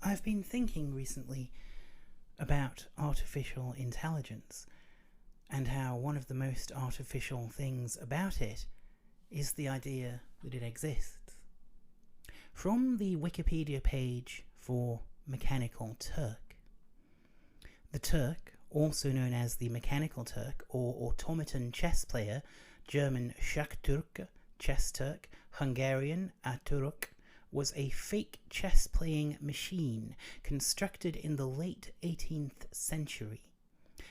I've been thinking recently about artificial intelligence and how one of the most artificial things about it is the idea that it exists. From the Wikipedia page for Mechanical Turk. The Turk, also known as the Mechanical Turk or automaton chess player, German Schach-Turk, chess Turk, Hungarian Aturk, was a fake chess-playing machine constructed in the late 18th century.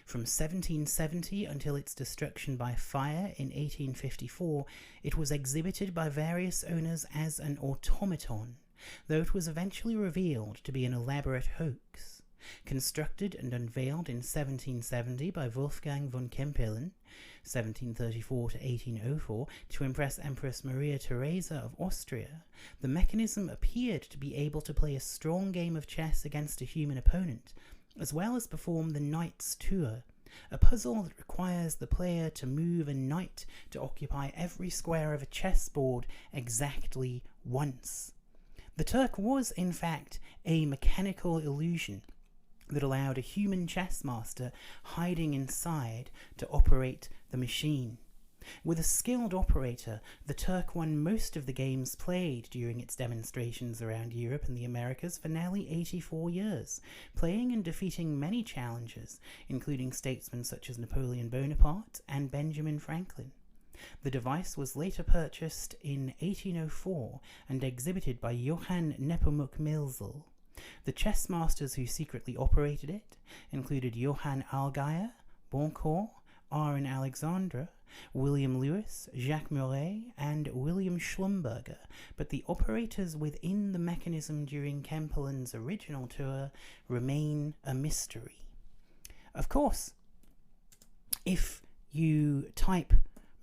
From 1770 until its destruction by fire in 1854, it was exhibited by various owners as an automaton, though it was eventually revealed to be an elaborate hoax. Constructed and unveiled in 1770 by Wolfgang von Kempelen, 1734 to 1804, to impress Empress Maria Theresa of Austria, the mechanism appeared to be able to play a strong game of chess against a human opponent, as well as perform the Knight's Tour, a puzzle that requires the player to move a knight to occupy every square of a chessboard exactly once. The Turk was, in fact, a mechanical illusion that allowed a human chess master hiding inside to operate the machine. With a skilled operator, the Turk won most of the games played during its demonstrations around Europe and the Americas for nearly 84 years, playing and defeating many challengers, including statesmen such as Napoleon Bonaparte and Benjamin Franklin. The device was later purchased in 1804 and exhibited by Johann Nepomuk Milzel. The chess masters who secretly operated it included Johann Allgaier, Boncourt, Aaron Alexandre, William Lewis, Jacques Muret, and William Schlumberger, but the operators within the mechanism during Kempelen's original tour remain a mystery. Of course, if you type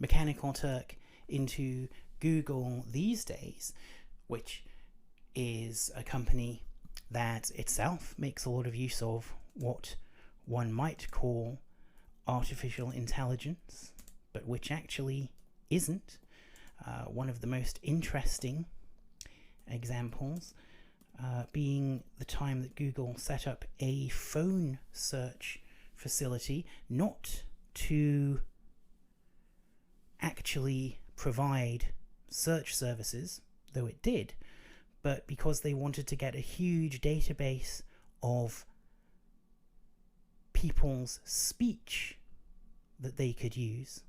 Mechanical Turk into Google these days, which is a company that itself makes a lot of use of what one might call artificial intelligence, but which actually isn't. One of the most interesting examples being the time that Google set up a phone search facility, not to actually provide search services, though it did, but because they wanted to get a huge database of people's speech that they could use.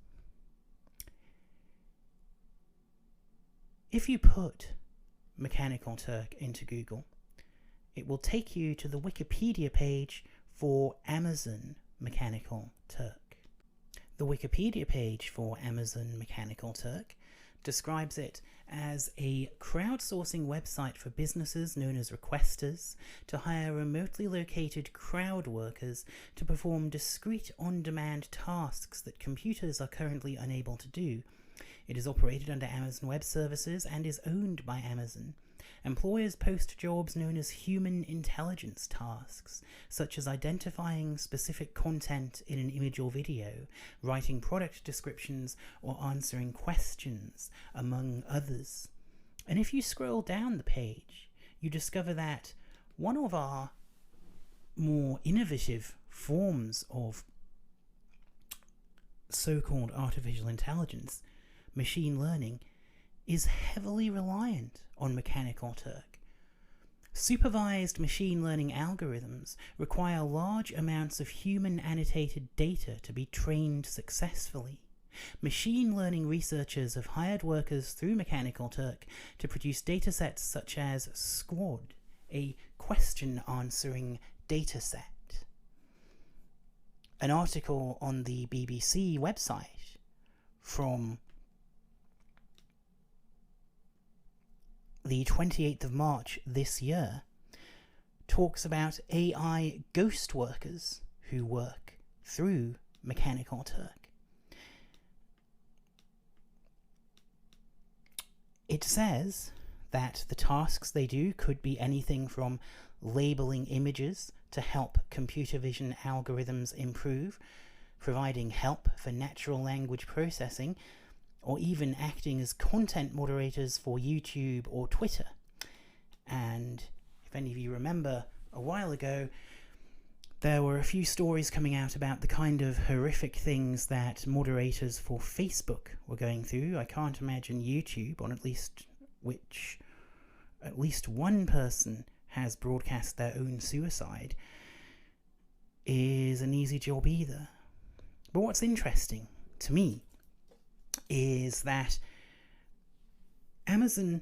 If you put Mechanical Turk into Google, it will take you to the Wikipedia page for Amazon Mechanical Turk. The Wikipedia page for Amazon Mechanical Turk describes it as a crowdsourcing website for businesses known as requesters to hire remotely located crowd workers to perform discrete on-demand tasks that computers are currently unable to do. It is operated under Amazon Web Services and is owned by Amazon. Employers post jobs known as human intelligence tasks, such as identifying specific content in an image or video, writing product descriptions, or answering questions, among others. And if you scroll down the page, you discover that one of our more innovative forms of so-called artificial intelligence, machine learning, is heavily reliant on Mechanical Turk. Supervised machine learning algorithms require large amounts of human annotated data to be trained successfully. Machine learning researchers have hired workers through Mechanical Turk to produce datasets such as Squad, a question-answering dataset. An article on the BBC website from the 28th of March this year talks about AI ghost workers who work through Mechanical Turk. It says that the tasks they do could be anything from labeling images to help computer vision algorithms improve, providing help for natural language processing, or even acting as content moderators for YouTube or Twitter. And if if any of you remember, a while ago, there were a few stories coming out about the kind of horrific things that moderators for Facebook were going through. I can't imagine YouTube, on at least one person has broadcast their own suicide, is an easy job either. But what's interesting to me is that Amazon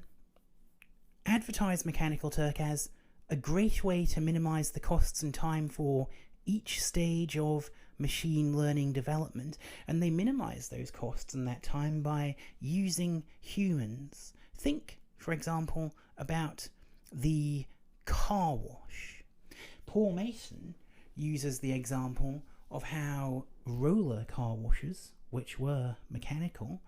advertised Mechanical Turk as a great way to minimize the costs and time for each stage of machine learning development, and they minimize those costs and that time by using humans. Think, for example, about the car wash. Paul Mason uses the example of how roller car washers, which were mechanical,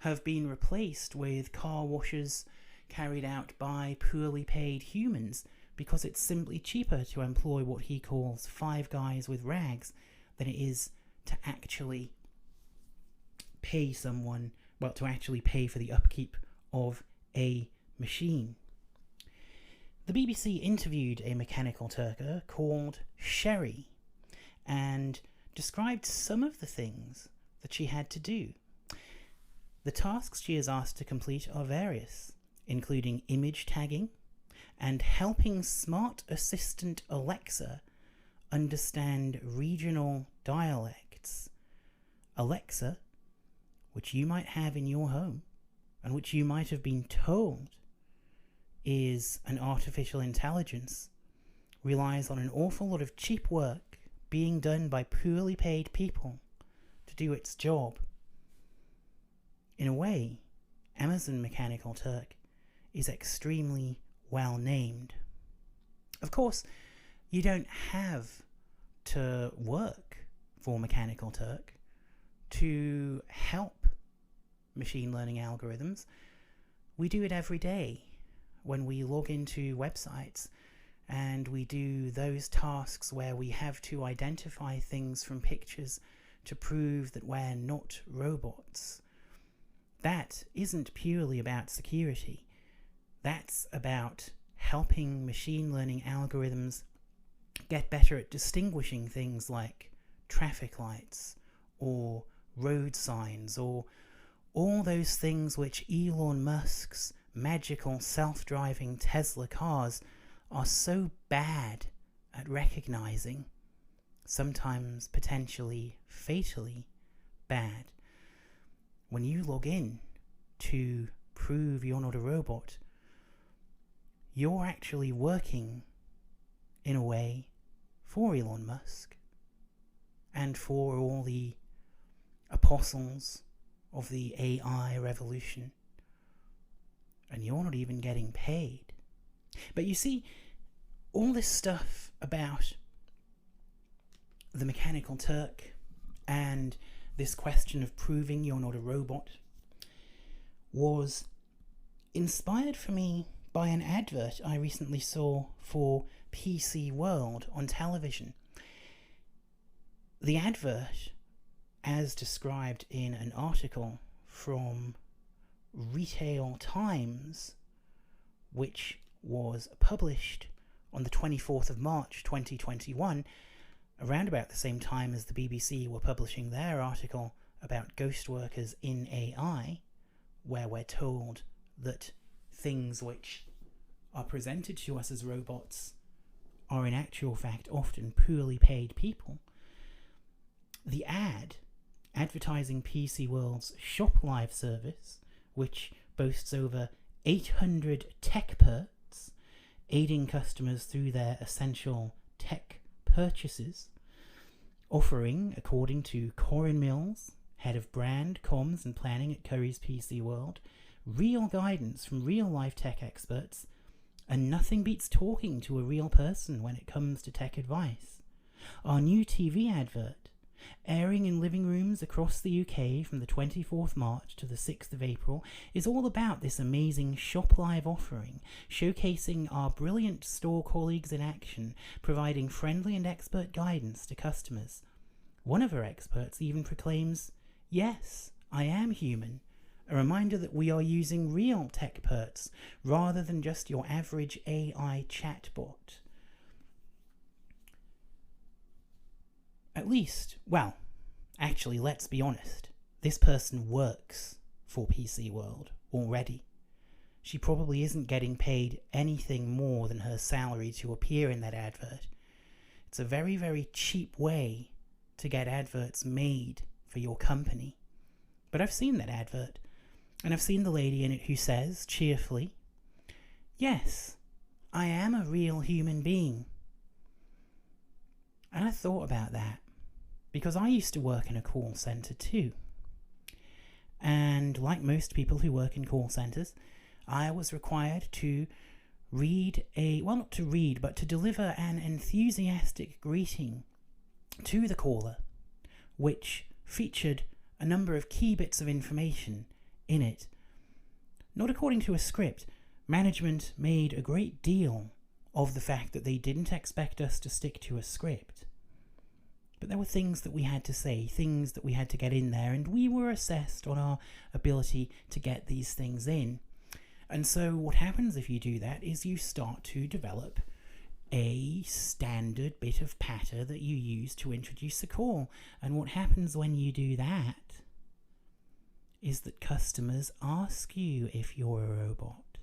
have been replaced with car washers carried out by poorly paid humans, because it's simply cheaper to employ what he calls 5 guys with rags than it is to actually pay someone, to actually pay for the upkeep of a machine. The BBC interviewed a Mechanical Turker called Sherry and described some of the things that she had to do. The tasks she is asked to complete are various, including image tagging, and helping smart assistant Alexa understand regional dialects. Alexa, which you might have in your home, and which you might have been told is an artificial intelligence, relies on an awful lot of cheap work being done by poorly paid people to do its job. In a way, Amazon Mechanical Turk is extremely well named. Of course, you don't have to work for Mechanical Turk to help machine learning algorithms. We do it every day when we log into websites and we do those tasks where we have to identify things from pictures to prove that we're not robots. That isn't purely about security. That's about helping machine learning algorithms get better at distinguishing things like traffic lights or road signs or all those things which Elon Musk's magical self-driving Tesla cars are so bad at recognizing, sometimes potentially fatally bad. When you log in to prove you're not a robot, you're actually working, in a way, for Elon Musk and for all the apostles of the AI revolution. And you're not even getting paid. But you see, all this stuff about the Mechanical Turk and this question of proving you're not a robot was inspired for me by an advert I recently saw for PC World on television. The advert, as described in an article from Retail Times, which was published on the 24th of March 2021, around about the same time as the BBC were publishing their article about ghost workers in AI, where we're told that things which are presented to us as robots are in actual fact often poorly paid people. The ad advertising PC World's Shop Live service, which boasts over 800 techperts aiding customers through their essential tech purchases, offering, according to Corin Mills, head of brand, comms and planning at Curry's PC World, real guidance from real-life tech experts, and nothing beats talking to a real person when it comes to tech advice. Our new TV advert, airing in living rooms across the UK from the 24th March to the 6th of April, is all about this amazing Shop Live offering, showcasing our brilliant store colleagues in action, providing friendly and expert guidance to customers. One of our experts even proclaims, "Yes, I am human, A reminder that we are using real techperts rather than just your average AI chatbot. At least, well, actually, let's be honest. This person works for PC World already. She probably isn't getting paid anything more than her salary to appear in that advert. It's a very, very cheap way to get adverts made for your company. But I've seen that advert, and I've seen the lady in it who says, cheerfully, "Yes, I am a real human being." And I thought about that, because I used to work in a call centre too. And like most people who work in call centres, I was required to not to read, but to deliver an enthusiastic greeting to the caller, which featured a number of key bits of information in it. Not according to a script. Management made a great deal of the fact that they didn't expect us to stick to a script. But there were things that we had to say, things that we had to get in there, and we were assessed on our ability to get these things in. And so what happens if you do that is you start to develop a standard bit of patter that you use to introduce a call. And what happens when you do that is that customers ask you if you're a robot.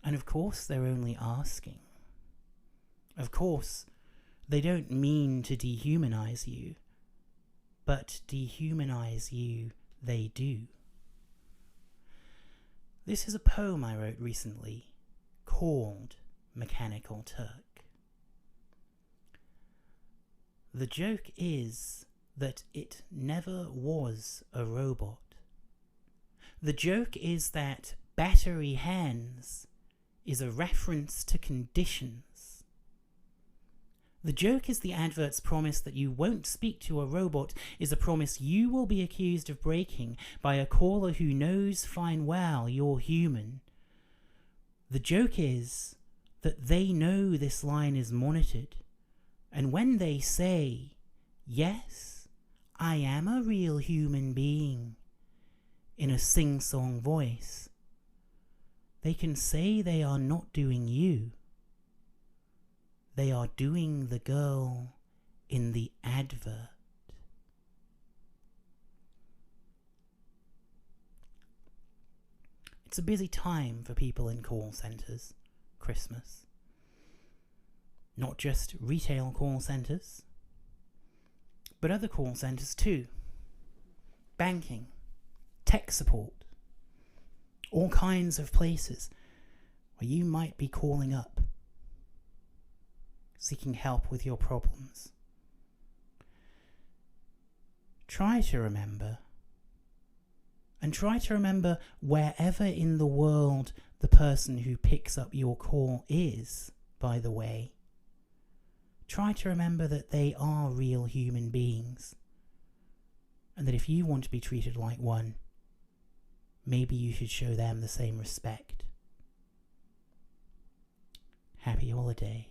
And of course they're only asking. Of course, they don't mean to dehumanize you, but dehumanize you they do. This is a poem I wrote recently called Mechanical Turk. The joke is that it never was a robot. The joke is that battery hens is a reference to conditions. The joke is the advert's promise that you won't speak to a robot is a promise you will be accused of breaking by a caller who knows fine well you're human. The joke is that they know this line is monitored, and when they say, "Yes, I am a real human being," in a sing-song voice, they can say they are not doing you. They are doing the girl in the advert. It's a busy time for people in call centres, Christmas. Not just retail call centres, but other call centres too. Banking, tech support, all kinds of places where you might be calling up, seeking help with your problems. Try to remember, and try to remember wherever in the world the person who picks up your call is, by the way. Try to remember that they are real human beings, and that if you want to be treated like one, maybe you should show them the same respect. Happy holidays.